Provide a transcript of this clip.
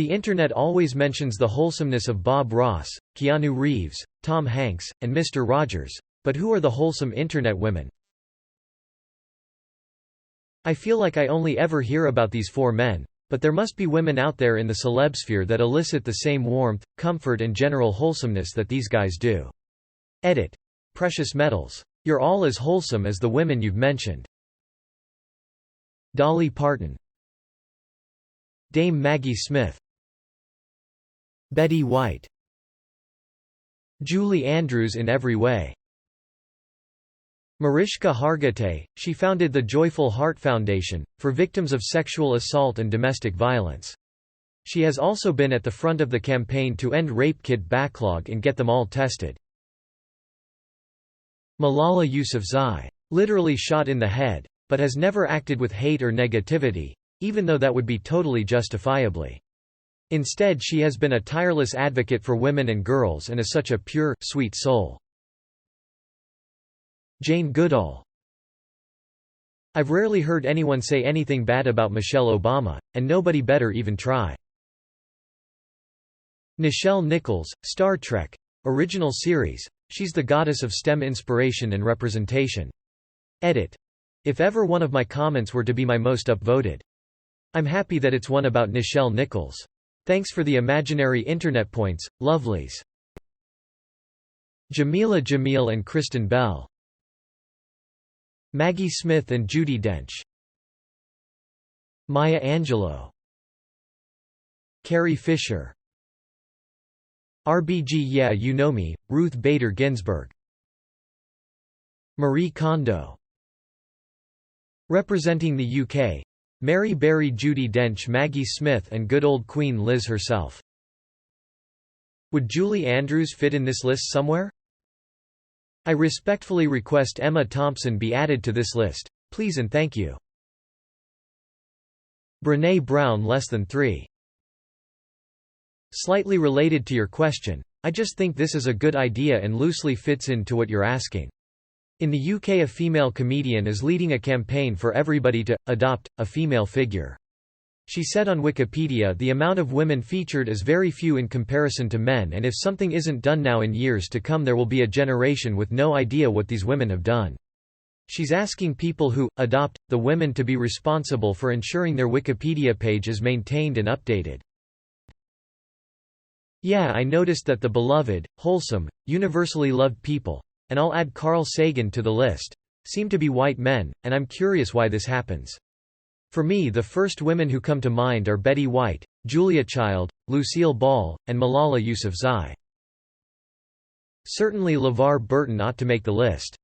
The Internet always mentions the wholesomeness of Bob Ross, Keanu Reeves, Tom Hanks, and Mr. Rogers. But who are the wholesome Internet women? I feel like I only ever hear about these four men, but there must be women out there in the celebsphere that elicit the same warmth, comfort and general wholesomeness that these guys do. Edit. Precious metals. You're all as wholesome as the women you've mentioned. Dolly Parton, Dame Maggie Smith, Betty White, Julie Andrews in every way. Mariska Hargitay, she founded the Joyful Heart Foundation, for victims of sexual assault and domestic violence. She has also been at the front of the campaign to end rape kit backlog and get them all tested. Malala Yousafzai. Literally shot in the head, but has never acted with hate or negativity, even though that would be totally justifiably. Instead, she has been a tireless advocate for women and girls and is such a pure, sweet soul. Jane Goodall. I've rarely heard anyone say anything bad about Michelle Obama, and nobody better even try. Nichelle Nichols, Star Trek. Original series. She's the goddess of STEM inspiration and representation. Edit. If ever one of my comments were to be my most upvoted. I'm happy that it's one about Nichelle Nichols. Thanks for the imaginary internet points, lovelies. Jamila Jamil and Kristen Bell. Maggie Smith and Judi Dench. Maya Angelou. Carrie Fisher. RBG Yeah You Know Me, Ruth Bader Ginsburg. Marie Kondo. Representing the UK, Mary Berry, Judi Dench, Maggie Smith and good old Queen Liz herself. Would Julie Andrews fit in this list somewhere? I respectfully request Emma Thompson be added to this list. Please and thank you. Brené Brown less than 3. Slightly related to your question, I just think this is a good idea and loosely fits into what you're asking. In the UK, a female comedian is leading a campaign for everybody to adopt a female figure. She said on Wikipedia the amount of women featured is very few in comparison to men, and if something isn't done now, in years to come there will be a generation with no idea what these women have done. She's asking people who adopt the women to be responsible for ensuring their Wikipedia page is maintained and updated. Yeah, I noticed that the beloved, wholesome, universally loved people, and I'll add Carl Sagan to the list, seem to be white men, and I'm curious why this happens. For me, the first women who come to mind are Betty White, Julia Child, Lucille Ball, and Malala Yousafzai. Certainly LeVar Burton ought to make the list.